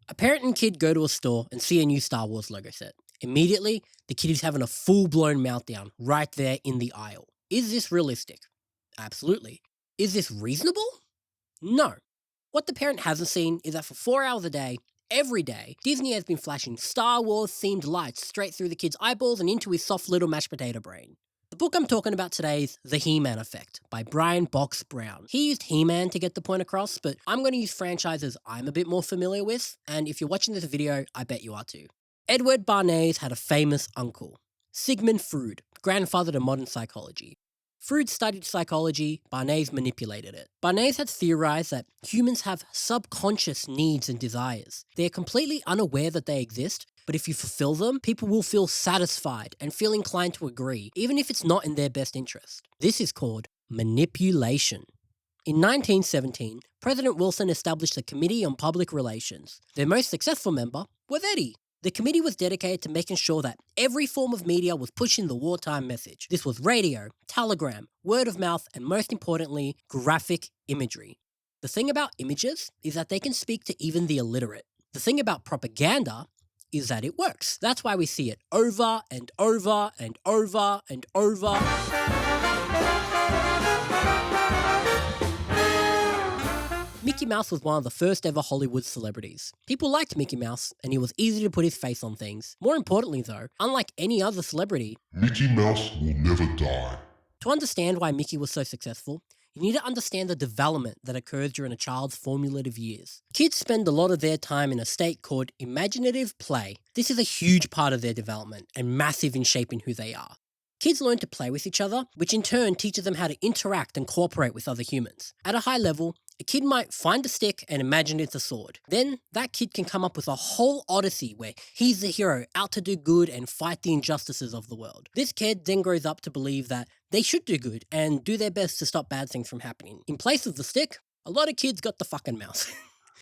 A parent and kid go to a store and see a new Star Wars logo set. Immediately, the kid is having a full-blown meltdown right there in the aisle. Is this realistic? Absolutely. Is this reasonable? No. What the parent hasn't seen is that for 4 hours a day, every day, Disney has been flashing Star Wars-themed lights straight through the kid's eyeballs and into his soft little mashed potato brain. The book I'm talking about today is The He-Man Effect by Brian Box Brown. He used He-Man to get the point across, but I'm going to use franchises I'm a bit more familiar with, and if you're watching this video, I bet you are too. Edward Bernays had a famous uncle, Sigmund Freud, grandfather to modern psychology. Freud studied psychology, Bernays manipulated it. Bernays had theorized that humans have subconscious needs and desires. They are completely unaware that they exist, but if you fulfill them, people will feel satisfied and feel inclined to agree, even if it's not in their best interest. This is called manipulation. In 1917, President Wilson established the Committee on Public Relations. Their most successful member was Eddie. The committee was dedicated to making sure that every form of media was pushing the wartime message. This was radio, telegram, word of mouth, and most importantly, graphic imagery. The thing about images is that they can speak to even the illiterate. The thing about propaganda is that it works. That's why we see it over and over and over and over. Mickey Mouse was one of the first ever Hollywood celebrities. People liked Mickey Mouse, and he was easy to put his face on things. More importantly though, unlike any other celebrity, Mickey Mouse will never die. To understand why Mickey was so successful, you need to understand the development that occurs during a child's formative years. Kids spend a lot of their time in a state called imaginative play. This is a huge part of their development and massive in shaping who they are. Kids learn to play with each other, which in turn teaches them how to interact and cooperate with other humans. At a high level, a kid might find a stick and imagine it's a sword. Then, that kid can come up with a whole odyssey where he's the hero out to do good and fight the injustices of the world. This kid then grows up to believe that they should do good and do their best to stop bad things from happening. In place of the stick, a lot of kids got the fucking mouse.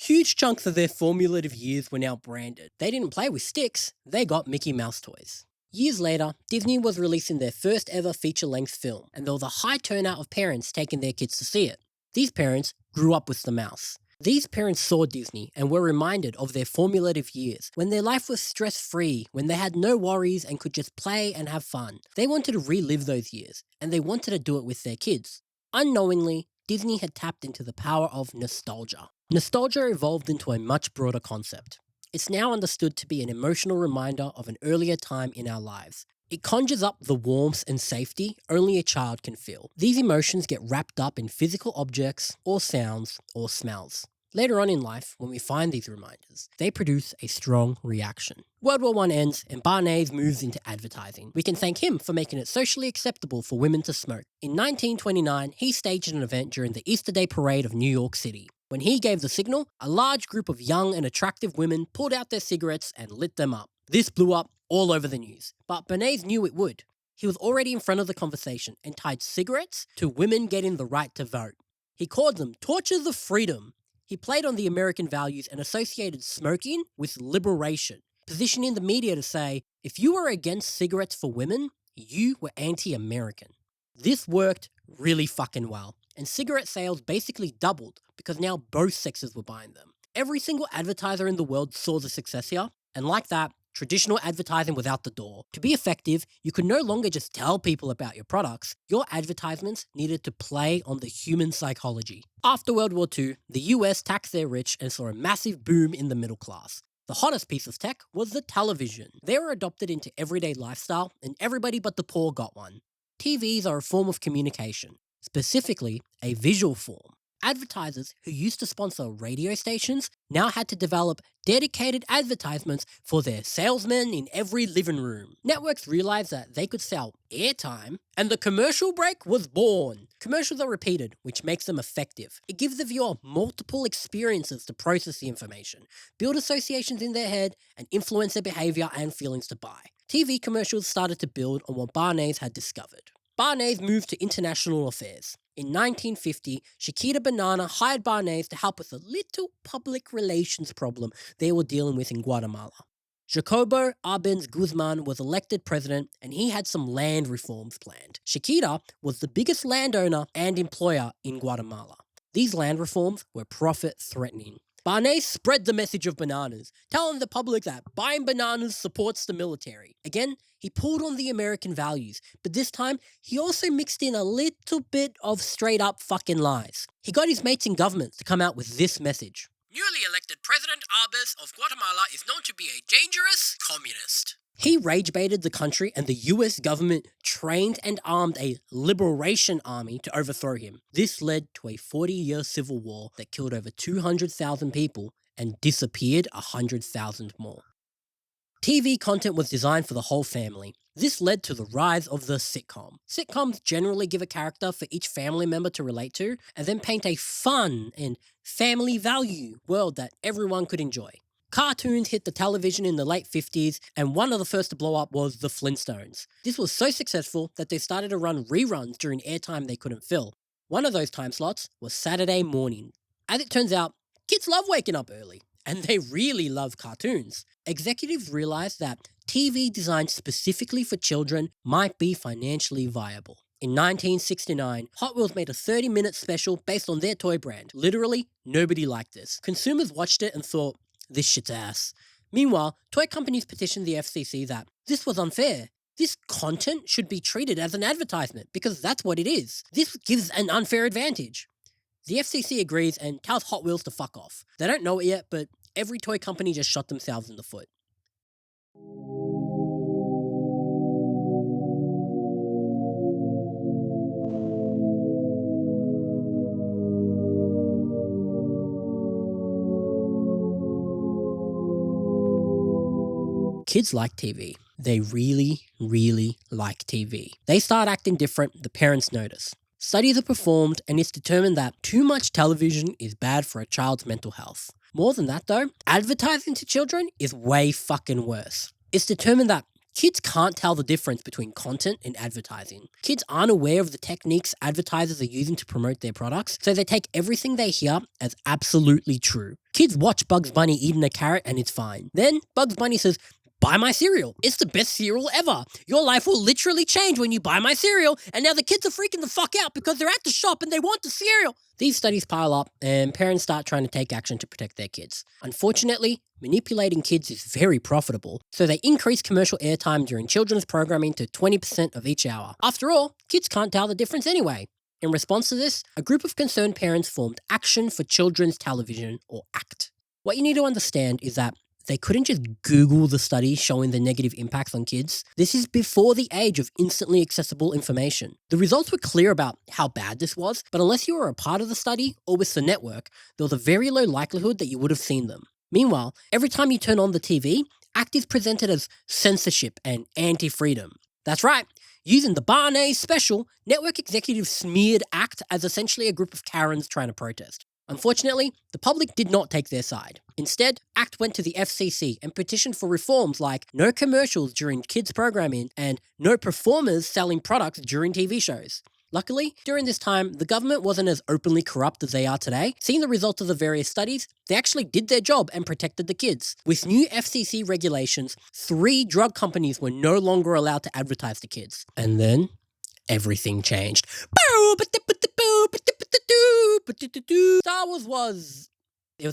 Huge chunks of their formative years were now branded. They didn't play with sticks, they got Mickey Mouse toys. Years later, Disney was releasing their first ever feature-length film, and there was a high turnout of parents taking their kids to see it. These parents grew up with the mouse. These parents saw Disney and were reminded of their formative years, when their life was stress-free, when they had no worries and could just play and have fun. They wanted to relive those years, and they wanted to do it with their kids. Unknowingly, Disney had tapped into the power of nostalgia. Nostalgia evolved into a much broader concept. It's now understood to be an emotional reminder of an earlier time in our lives. It conjures up the warmth and safety only a child can feel. These emotions get wrapped up in physical objects, or sounds, or smells. Later on in life, when we find these reminders, they produce a strong reaction. World War I ends and Bernays moves into advertising. We can thank him for making it socially acceptable for women to smoke. In 1929, he staged an event during the Easter Day Parade of New York City. When he gave the signal, a large group of young and attractive women pulled out their cigarettes and lit them up. This blew up all over the news, but Bernays knew it would. He was already in front of the conversation and tied cigarettes to women getting the right to vote. He called them torches of freedom. He played on the American values and associated smoking with liberation, positioning the media to say, if you were against cigarettes for women, you were anti-American. This worked really fucking well, and cigarette sales basically doubled because now both sexes were buying them. Every single advertiser in the world saw the success here, and like that, traditional advertising was out the door. To be effective, you could no longer just tell people about your products. Your advertisements needed to play on the human psychology. After World War II, the US taxed their rich and saw a massive boom in the middle class. The hottest piece of tech was the television. They were adopted into everyday lifestyle, and everybody but the poor got one. TVs are a form of communication, specifically a visual form. Advertisers who used to sponsor radio stations now had to develop dedicated advertisements for their salesmen in every living room. Networks realized that they could sell airtime, and the commercial break was born. Commercials are repeated, which makes them effective. It gives the viewer multiple experiences to process the information, build associations in their head, and influence their behavior and feelings to buy. TV commercials started to build on what Bernays had discovered. Bernays moved to international affairs. In 1950, Chiquita Banana hired Bernays to help with a little public relations problem they were dealing with in Guatemala. Jacobo Arbenz Guzman was elected president, and he had some land reforms planned. Chiquita was the biggest landowner and employer in Guatemala. These land reforms were profit-threatening. Bernays spread the message of bananas, telling the public that buying bananas supports the military. Again, he pulled on the American values, but this time, he also mixed in a little bit of straight up fucking lies. He got his mates in government to come out with this message. Newly elected President Arbes of Guatemala is known to be a dangerous communist. He rage-baited the country, and the US government trained and armed a liberation army to overthrow him. This led to a 40-year civil war that killed over 200,000 people and disappeared 100,000 more. TV content was designed for the whole family. This led to the rise of the sitcom. Sitcoms generally give a character for each family member to relate to, and then paint a fun and family value world that everyone could enjoy. Cartoons hit the television in the late 50s, and one of the first to blow up was the Flintstones. This was so successful that they started to run reruns during airtime they couldn't fill. One of those time slots was Saturday morning. As it turns out, kids love waking up early, and they really love cartoons. Executives realized that TV designed specifically for children might be financially viable. In 1969, Hot Wheels made a 30-minute special based on their toy brand. Literally, nobody liked this. Consumers watched it and thought, this shit's ass. Meanwhile, toy companies petitioned the FCC that this was unfair. This content should be treated as an advertisement because that's what it is. This gives an unfair advantage. The FCC agrees and tells Hot Wheels to fuck off. They don't know it yet, but every toy company just shot themselves in the foot. Kids like TV. They really, really like TV. They start acting different, the parents notice. Studies are performed, and it's determined that too much television is bad for a child's mental health. More than that though, advertising to children is way fucking worse. It's determined that kids can't tell the difference between content and advertising. Kids aren't aware of the techniques advertisers are using to promote their products, so they take everything they hear as absolutely true. Kids watch Bugs Bunny eating a carrot and it's fine. Then Bugs Bunny says, buy my cereal. It's the best cereal ever. Your life will literally change when you buy my cereal. And now the kids are freaking the fuck out because they're at the shop and they want the cereal. These studies pile up and parents start trying to take action to protect their kids. Unfortunately, manipulating kids is very profitable, so they increase commercial airtime during children's programming to 20% of each hour. After all, kids can't tell the difference anyway. In response to this, a group of concerned parents formed Action for Children's Television, or ACT. What you need to understand is that they couldn't just Google the study showing the negative impacts on kids. This is before the age of instantly accessible information. The results were clear about how bad this was, but unless you were a part of the study or with the network, there was a very low likelihood that you would have seen them. Meanwhile, every time you turn on the TV, ACT is presented as censorship and anti-freedom. That's right. Using the Bernays special, network executives smeared ACT as essentially a group of Karens trying to protest. Unfortunately, the public did not take their side. Instead, ACT went to the FCC and petitioned for reforms like no commercials during kids' programming and no performers selling products during TV shows. Luckily, during this time, the government wasn't as openly corrupt as they are today. Seeing the results of the various studies, they actually did their job and protected the kids. With new FCC regulations, 3 drug companies were no longer allowed to advertise to kids. And then, everything changed. Star Wars was... It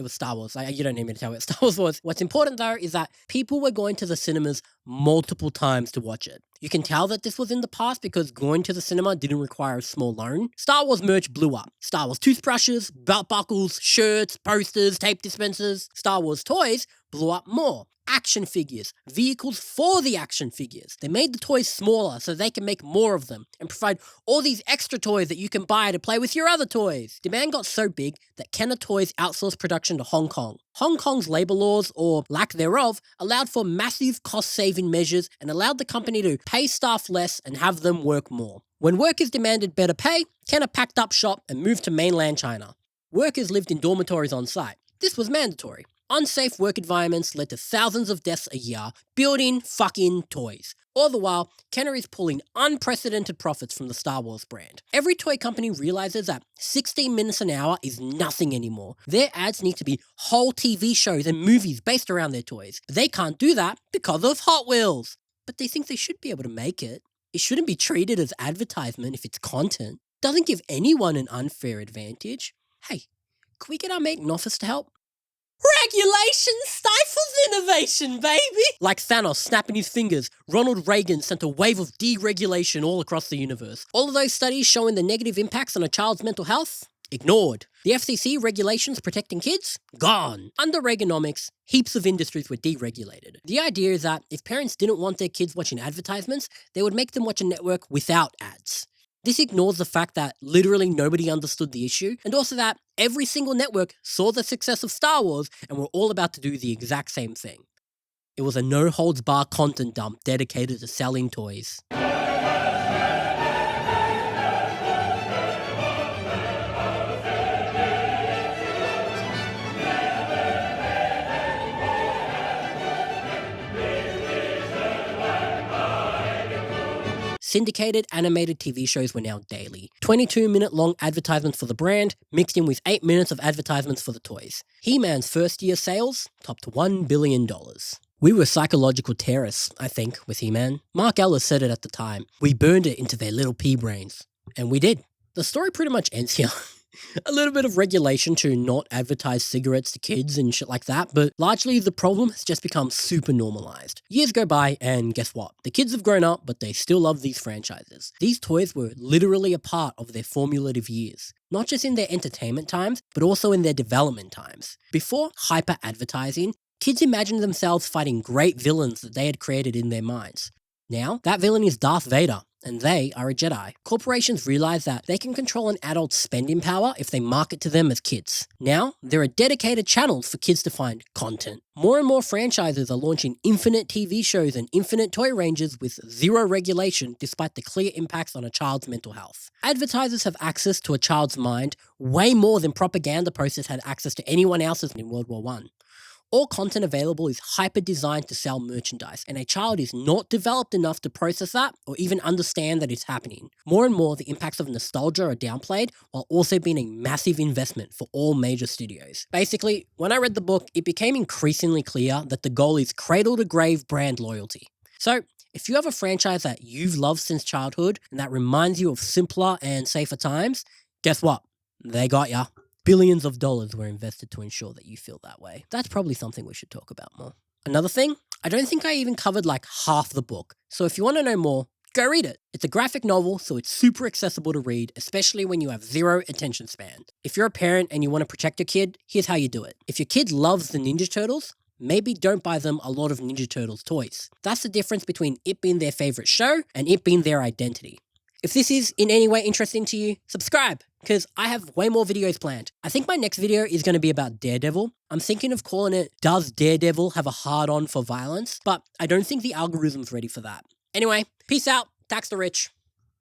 was Star Wars. You don't need me to tell you what Star Wars was. What's important though is that people were going to the cinemas multiple times to watch it. You can tell that this was in the past because going to the cinema didn't require a small loan. Star Wars merch blew up. Star Wars toothbrushes, belt buckles, shirts, posters, tape dispensers. Star Wars toys blew up more. Action figures, vehicles for the action figures. They made the toys smaller so they can make more of them and provide all these extra toys that you can buy to play with your other toys. Demand got so big that Kenner Toys outsourced production to Hong Kong. Hong Kong's labor laws, or lack thereof, allowed for massive cost-saving measures and allowed the company to pay staff less and have them work more. When workers demanded better pay, Kenner packed up shop and moved to mainland China. Workers lived in dormitories on site. This was mandatory. Unsafe work environments led to thousands of deaths a year building fucking toys. All the while, Kenner is pulling unprecedented profits from the Star Wars brand. Every toy company realizes that 16 minutes an hour is nothing anymore. Their ads need to be whole TV shows and movies based around their toys. But they can't do that because of Hot Wheels. But they think they should be able to make it. It shouldn't be treated as advertisement if it's content. Doesn't give anyone an unfair advantage. Hey, can we get our mate in office to help? Regulation stifles innovation, baby! Like Thanos snapping his fingers, Ronald Reagan sent a wave of deregulation all across the universe. All of those studies showing the negative impacts on a child's mental health? Ignored. The FCC regulations protecting kids? Gone. Under Reaganomics, heaps of industries were deregulated. The idea is that if parents didn't want their kids watching advertisements, they would make them watch a network without ads. This ignores the fact that literally nobody understood the issue, and also that every single network saw the success of Star Wars and were all about to do the exact same thing. It was a no-holds-barred content dump dedicated to selling toys. Syndicated animated TV shows were now daily. 22-minute-long advertisements for the brand, mixed in with 8 minutes of advertisements for the toys. He-Man's first-year sales topped $1 billion. We were psychological terrorists, I think, with He-Man. Mark Ellis said it at the time. We burned it into their little pea brains. And we did. The story pretty much ends here. A little bit of regulation to not advertise cigarettes to kids and shit like that, but largely the problem has just become super normalized. Years go by, and guess what? The kids have grown up, but they still love these franchises. These toys were literally a part of their formulative years. Not just in their entertainment times, but also in their development times. Before hyper-advertising, kids imagined themselves fighting great villains that they had created in their minds. Now, that villain is Darth Vader, and they are a Jedi. Corporations realize that they can control an adult's spending power if they market to them as kids. Now, there are dedicated channels for kids to find content. More and more franchises are launching infinite TV shows and infinite toy ranges with zero regulation despite the clear impacts on a child's mental health. Advertisers have access to a child's mind way more than propaganda posters had access to anyone else's in World War I. All content available is hyper-designed to sell merchandise, and a child is not developed enough to process that or even understand that it's happening. More and more, the impacts of nostalgia are downplayed, while also being a massive investment for all major studios. Basically, when I read the book, it became increasingly clear that the goal is cradle-to-grave brand loyalty. So, if you have a franchise that you've loved since childhood, and that reminds you of simpler and safer times, guess what? They got ya. Billions of dollars were invested to ensure that you feel that way. That's probably something we should talk about more. Another thing, I don't think I even covered like half the book. So if you want to know more, go read it. It's a graphic novel, so it's super accessible to read, especially when you have zero attention span. If you're a parent and you want to protect your kid, here's how you do it. If your kid loves the Ninja Turtles, maybe don't buy them a lot of Ninja Turtles toys. That's the difference between it being their favorite show and it being their identity. If this is in any way interesting to you, subscribe, because I have way more videos planned. I think my next video is going to be about Daredevil. I'm thinking of calling it, Does Daredevil Have a Hard-On for Violence? But I don't think the algorithm's ready for that. Anyway, peace out, tax the rich.